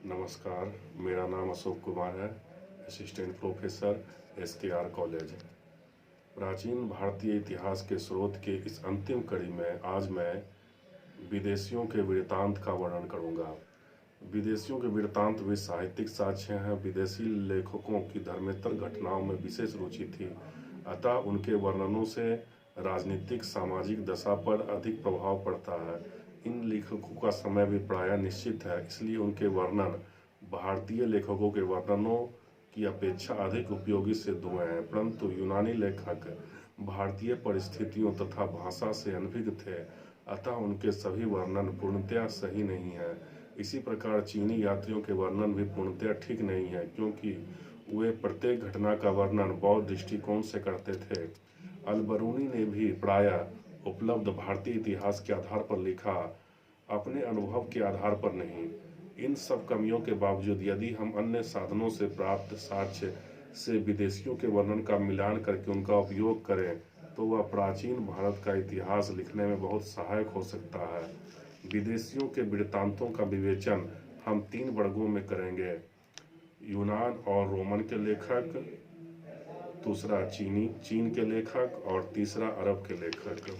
नमस्कार, मेरा नाम अशोक कुमार है, असिस्टेंट प्रोफेसर SKR कॉलेज। प्राचीन भारतीय इतिहास के स्रोत के इस अंतिम कड़ी में आज मैं विदेशियों के वृत्तांत का वर्णन करूंगा। विदेशियों के वृत्तांत भी साहित्यिक साक्ष्य हैं। विदेशी लेखकों की धर्मेतर घटनाओं में विशेष रुचि थी, अतः उनके वर्णनों से राजनीतिक सामाजिक दशा पर अधिक प्रभाव पड़ता है। इन लेखकों का समय भी प्रायः निश्चित है, इसलिए उनके वर्णन भारतीय लेखकों के वर्णनों की अपेक्षा अधिक उपयोगी सिद्ध हुए हैं। परंतु यूनानी लेखक भारतीय परिस्थितियों तथा भाषा से अनभिज्ञ थे, अतः उनके सभी वर्णन पूर्णतया सही नहीं है। इसी प्रकार चीनी यात्रियों के वर्णन भी पूर्णतया ठीक नहीं है, क्योंकि वे प्रत्येक घटना का वर्णन बौद्ध दृष्टिकोण से करते थे। अल-बरूनी ने भी प्रायः उपलब्ध भारतीय इतिहास के आधार पर लिखा, अपने अनुभव के आधार पर नहीं। इन सब कमियों के बावजूद यदि हम अन्य साधनों से प्राप्त साक्ष्य से विदेशियों के वर्णन का मिलान करके उनका उपयोग करें तो वह प्राचीन भारत का इतिहास लिखने में बहुत सहायक हो सकता है। विदेशियों के वृत्तांतों का विवेचन हम 3 वर्गों में करेंगे: यूनान और रोमन के लेखक, दूसरा चीन के लेखक और तीसरा अरब के लेखक।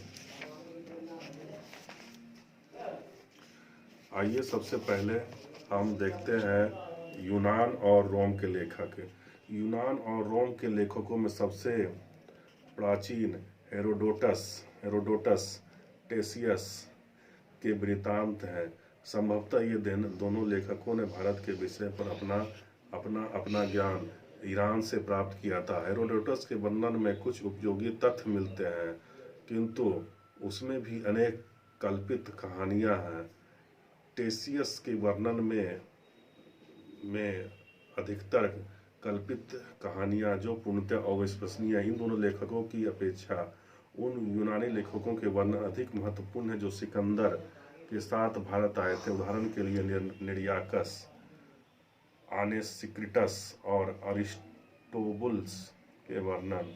आइए सबसे पहले हम देखते हैं यूनान और रोम के लेखक। यूनान और रोम के लेखकों में सबसे प्राचीन हेरोडोटस टेसियस के वृत्तांत हैं। संभवतः ये दोनों लेखकों ने भारत के विषय पर अपना ज्ञान ईरान से प्राप्त किया था। हेरोडोटस के वर्णन में कुछ उपयोगी तथ्य मिलते हैं, किंतु उसमें भी अनेक कल्पित कहानियां हैं। टेसियस के वर्णन में अधिकतर कल्पित कहानियां जो पूर्णतः अविश्वसनीय हैं। इन दोनों लेखकों की अपेक्षा उन यूनानी लेखकों के वर्णन अधिक महत्वपूर्ण है जो सिकंदर के साथ भारत आए थे। उदाहरण के लिए निरियाकस, आनेसिक्रिटस और अरिस्टोबुलस के वर्णन।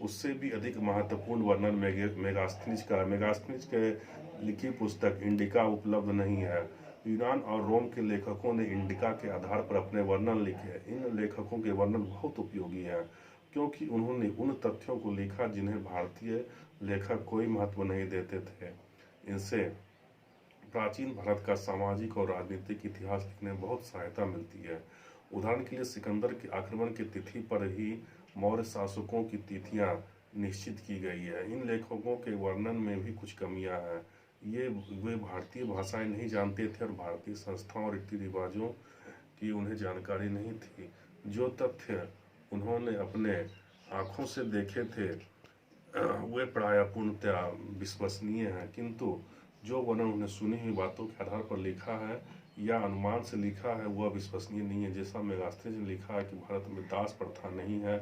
उससे भी अधिक महत्वपूर्ण वर्णन मेगास्थनीज का। मेगास्थनीज के लिखी पुस्तक इंडिका उपलब्ध नहीं है। यूनान और रोम के लेखकों ने इंडिका के आधार पर अपने वर्णन लिखे। इन लेखकों के वर्णन बहुत उपयोगी हैं, क्योंकि उन्होंने उन तथ्यों को लिखा जिन्हें भारतीय लेखक कोई महत्व नहीं देते थे। इनसे प्राचीन भारत का सामाजिक और राजनीतिक इतिहास लिखने में बहुत सहायता मिलती है। उदाहरण के लिए सिकंदर के आक्रमण की तिथि पर ही मौर्य शासकों की तिथियां निश्चित की गई है। इन लेखकों के वर्णन में भी कुछ कमियां हैं। वे भारतीय भाषाएं नहीं जानते थे और भारतीय संस्थाओं और रीति रिवाजों की उन्हें जानकारी नहीं थी। जो तथ्य उन्होंने अपने आंखों से देखे थे वे प्रायः पूर्णतया विश्वसनीय हैं, किंतु जो वर्णन उन्हें सुनी हुई बातों के आधार पर लिखा है या अनुमान से लिखा है वह विश्वसनीय नहीं है। जैसा मेगास्थनीज ने लिखा है कि भारत में दास प्रथा नहीं है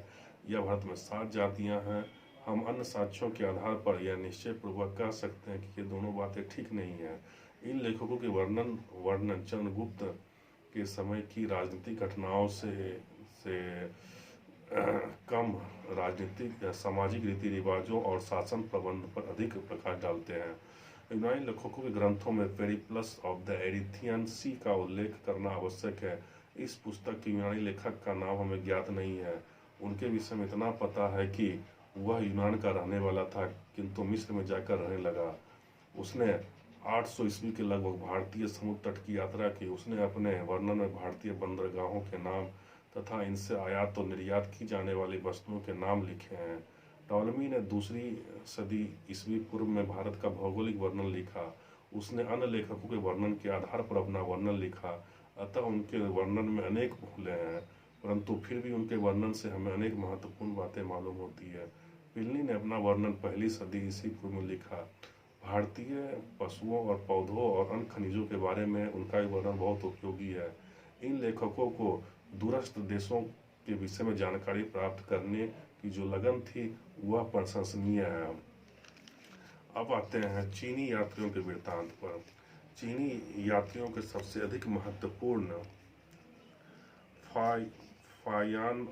या भारत में 7 जातियां हैं। हम अन्य साक्ष्यों के आधार पर यह निश्चय पूर्वक कह सकते हैं कि ये दोनों बातें ठीक नहीं है। इन लेखकों के वर्णन चंद्रगुप्त के समय की राजनीतिक घटनाओं से कम राजनीतिक या सामाजिक रीति रिवाजों और शासन प्रबंध पर अधिक प्रकाश डालते हैं। यूनानी लेखकों के ग्रंथों में पेरिप्लस ऑफ द एरिथियन सी का उल्लेख करना आवश्यक है। इस पुस्तक के यूनानी लेखक का नाम हमें ज्ञात नहीं है। उनके विषय में इतना पता है कि वह यूनान का रहने वाला था, किंतु मिस्र में जाकर रहने लगा। उसने 800 ईस्वी के लगभग भारतीय समुद्र तट की यात्रा की। उसने अपने वर्णन में भारतीय बंदरगाहों के नाम तथा इनसे आयात और निर्यात की जाने वाली वस्तुओं के नाम लिखे हैं। टॉलमी ने 2री सदी ईस्वी पूर्व में भारत का भौगोलिक वर्णन लिखा। उसने अन्य लेखकों के वर्णन के आधार पर अपना वर्णन लिखा, अतः उनके वर्णन में अनेक भूलें हैं, परंतु फिर भी उनके वर्णन से हमें अनेक महत्वपूर्ण बातें मालूम होती है। प्लिनी ने अपना वर्णन 1ली सदी ईस्वी पूर्व में लिखा। भारतीय पशुओं और पौधों और अन्य खनिजों के बारे में उनका वर्णन बहुत उपयोगी है। इन लेखकों को दूरस्थ देशों के विषय में जानकारी प्राप्त करने की जो लगन थी वह प्रशंसनीय है। अब आते हैं चीनी यात्रियों के वृत्तांत पर। चीनी यात्रियों के सबसे अधिक महत्वपूर्ण फायान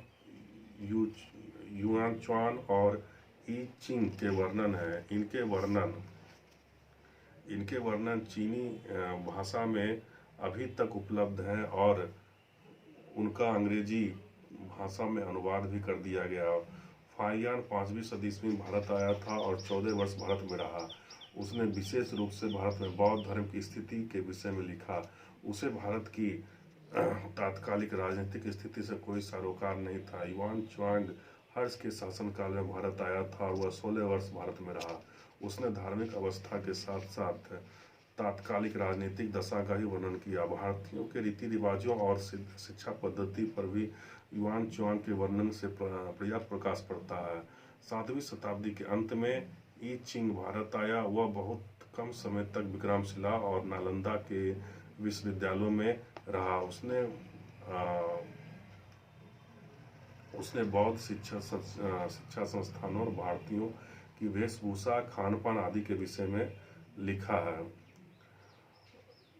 युआनच्वान और ई चिंग के वर्णन है। इनके वर्णन चीनी भाषा में अभी तक उपलब्ध हैं और उनका अंग्रेजी भाषा में अनुवाद भी कर दिया गया। फाहियान 5वीं सदी ईस्वी में भारत आया था और 14 वर्ष भारत में रहा। उसने विशेष रूप से भारत में बौद्ध धर्म की स्थिति के विषय में लिखा। उसे भारत की तात्कालिक राजनीतिक स्थिति से कोई सरोकार नहीं था। युआन च्वांग हर्ष के शासनकाल में भारत आया था और वह 16 वर्ष भारत में रहा। उसने धार्मिक अवस्था के साथ साथ तात्कालिक राजनीतिक दशा का ही वर्णन किया। भारतीयों के रीति रिवाजों और शिक्षा पद्धति पर भी युआन च्वांग के वर्णन से पर्याप्त प्रकाश पड़ता है। 7वीं शताब्दी के अंत में ई चिंग भारत आया। वह बहुत कम समय तक विक्रमशिला और नालंदा के विश्वविद्यालयों में रहा। उसने बौद्ध शिक्षा संस्थानों और भारतीयों की वेशभूषा, खान-पान आदि के विषय में लिखा है।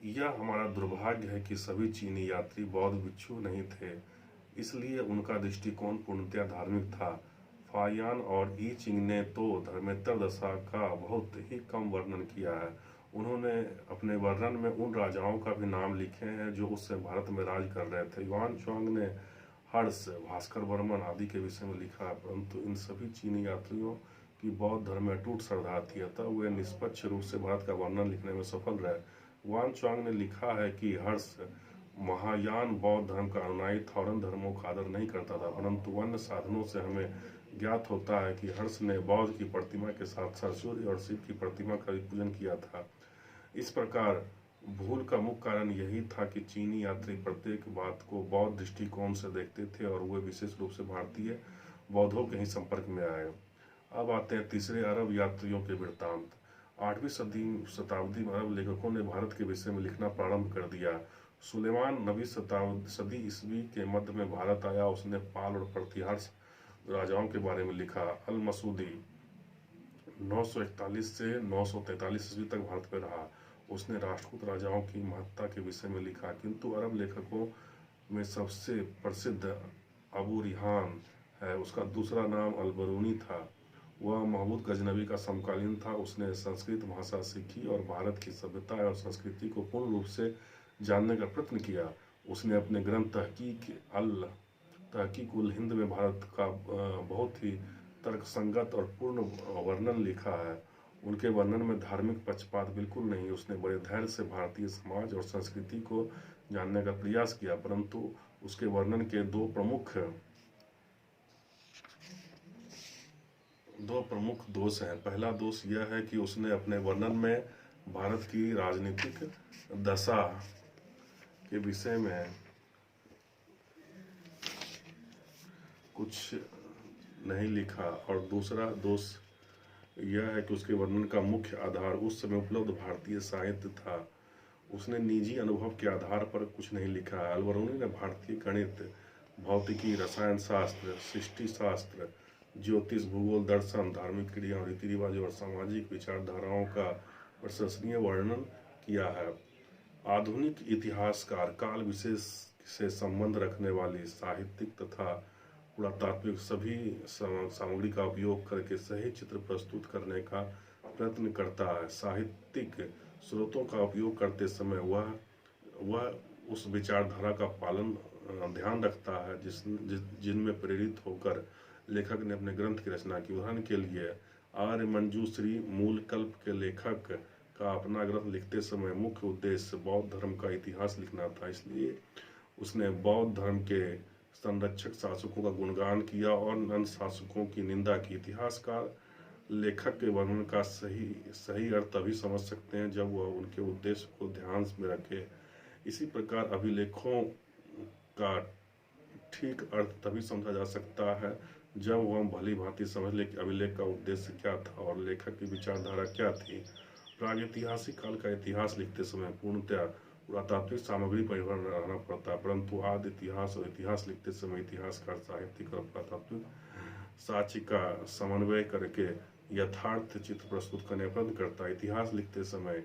यह हमारा दुर्भाग्य है कि सभी चीनी यात्री बौद्ध भिक्षु नहीं थे, इसलिए उनका दृष्टिकोण पूर्णतया धार्मिक था। फाहियान और ई चिंग ने तो धर्मेतर दशा का बहुत ही कम वर्णन किया है। उन्होंने अपने वर्णन में उन राजाओं का भी नाम लिखे हैं जो उस समय भारत में राज कर रहे थे। युआन च्वांग ने हर्ष, भास्कर वर्मन आदि के विषय में लिखा, परंतु इन सभी चीनी यात्रियों की बौद्ध धर्म में अटूट श्रद्धा थी, अतः वे निष्पक्ष रूप से भारत का वर्णन लिखने में सफल रहे। युआन च्वांग ने लिखा है कि हर्ष महायान बौद्ध धर्म का अनुयायी था और अन्य धर्मों का आदर नहीं करता था, परंतु अन्य साधनों से हमें ज्ञात होता है कि हर्ष ने बौद्ध की प्रतिमा के साथ साथ सूर्य और शिव की प्रतिमा का भी पूजन किया था। इस प्रकार भूल का मुख्य कारण यही था कि चीनी यात्री प्रत्येक बात को बौद्ध दृष्टिकोण से देखते थे और वे विशेष रूप से भारतीय बौद्धों के ही संपर्क में आए। अब आते हैं तीसरे अरब यात्रियों के वृत्तांत। 8वीं शताब्दी में अरब लेखकों ने भारत के विषय में लिखना प्रारंभ कर दिया। सुलेमान 9वीं सदी ईस्वी के मध्य में भारत आया। उसने पाल और प्रतिहार्ष राजाओं के बारे में लिखा। अल मसूदी 941 से 943 ईस्वी तक भारत में रहा। उसने राष्ट्रकूट राजाओं की महत्ता के विषय में लिखा, किंतु अरब लेखकों में सबसे प्रसिद्ध अबू रिहान है। उसका दूसरा नाम अल-बरूनी था। वह महमूद गजनवी का समकालीन था। उसने संस्कृत भाषा सीखी और भारत की सभ्यता और संस्कृति को पूर्ण रूप से जानने का प्रयत्न किया। उसने अपने ग्रंथ तहकीक उल हिंद में भारत का बहुत ही तर्कसंगत और पूर्ण वर्णन लिखा है। उनके वर्णन में धार्मिक पक्षपात बिल्कुल नहीं। उसने बड़े धैर्य से भारतीय समाज और संस्कृति को जानने का प्रयास किया, परंतु उसके वर्णन के दो प्रमुख दोष हैं। पहला दोष यह है कि उसने अपने वर्णन में भारत की राजनीतिक दशा के विषय में कुछ नहीं लिखा, और दूसरा दोष यह है कि उसके वर्णन का मुख्य आधार उस समय उपलब्ध भारतीय साहित्य था। उसने निजी अनुभव के आधार पर कुछ नहीं लिखा। अल-बरूनी ने भारतीय गणित, भौतिकी, रसायन शास्त्र, सृष्टि शास्त्र, ज्योतिष, भूगोल, दर्शन, धार्मिक क्रिया, रीति रिवाज और सामाजिक विचारधाराओं का प्रशंसनीय वर्णन किया है। आधुनिक इतिहासकार काल विशेष से संबंध रखने वाली साहित्यिक तथा पुरातात्विक सभी सामग्री का उपयोग करके सही चित्र प्रस्तुत करने का प्रयत्न करता है। साहित्यिक स्रोतों का उपयोग करते समय वह उस विचारधारा का ध्यान रखता है जिनमें प्रेरित होकर लेखक ने अपने ग्रंथ की रचना की। उदाहरण के लिए आर्य मंजूश्री मूलकल्प के लेखक का अपना ग्रंथ लिखते समय मुख्य उद्देश्य बौद्ध धर्म का इतिहास लिखना था, इसलिए उसने बौद्ध धर्म के संरक्षक शासकों का गुणगान किया और अन्य शासकों की निंदा की। इतिहासकार लेखक के वर्णन का सही अर्थ तभी समझ सकते हैं जब वह उनके उद्देश्य को ध्यान में रखे। इसी प्रकार अभिलेखों का ठीक अर्थ तभी समझा जा सकता है जब वह भली भांति समझ ले कि अभिलेख का उद्देश्य क्या था और लेखक की विचारधारा क्या थी। प्रागैतिहासिक काल का इतिहास लिखते समय पूर्णतया पुरातात्विक सामग्री पर निर्भर रहना पड़ता है, परंतु आदि इतिहास और इतिहास लिखते समय इतिहासकार साहित्यिक और पुरातात्विक साक्ष्य का समन्वय करके यथार्थ चित्र प्रस्तुत करने का प्रयत्न करता है। इतिहास लिखते समय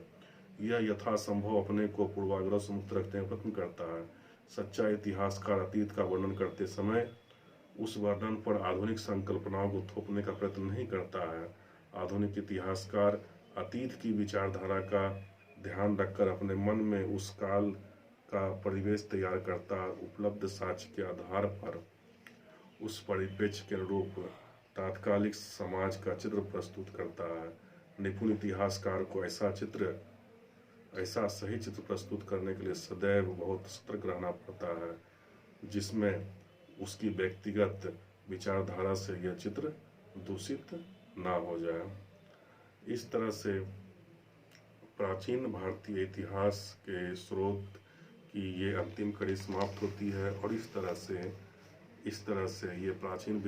यह यथासंभव अपने को पूर्वाग्रह से मुक्त रखने का प्रयत्न करता है। सच्चा इतिहासकार अतीत का वर्णन करते समय उस वर्णन पर आधुनिक संकल्पनाओं को थोपने का प्रयत्न नहीं करता है। आधुनिक इतिहासकार अतीत की विचारधारा का ध्यान रखकर अपने मन में उस काल का परिवेश तैयार करता है, उपलब्ध साक्ष्य के आधार पर उस परिप्रेक्ष्य के अनुरूप तात्कालिक समाज का चित्र प्रस्तुत करता है। निपुण इतिहासकार को ऐसा सही चित्र प्रस्तुत करने के लिए सदैव बहुत सतर्क रहना पड़ता है, जिसमें उसकी व्यक्तिगत विचारधारा से यह चित्र दूषित ना हो जाए। इस तरह से प्राचीन भारतीय इतिहास के स्रोत की ये अंतिम कड़ी समाप्त होती है। और इस तरह से ये प्राचीन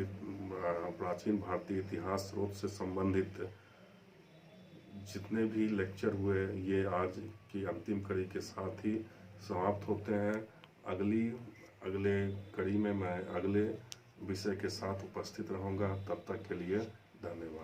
भारतीय इतिहास स्रोत से संबंधित जितने भी लेक्चर हुए ये आज की अंतिम कड़ी के साथ ही समाप्त होते हैं। अगले कड़ी में मैं अगले विषय के साथ उपस्थित रहूँगा। तब तक के लिए धन्यवाद।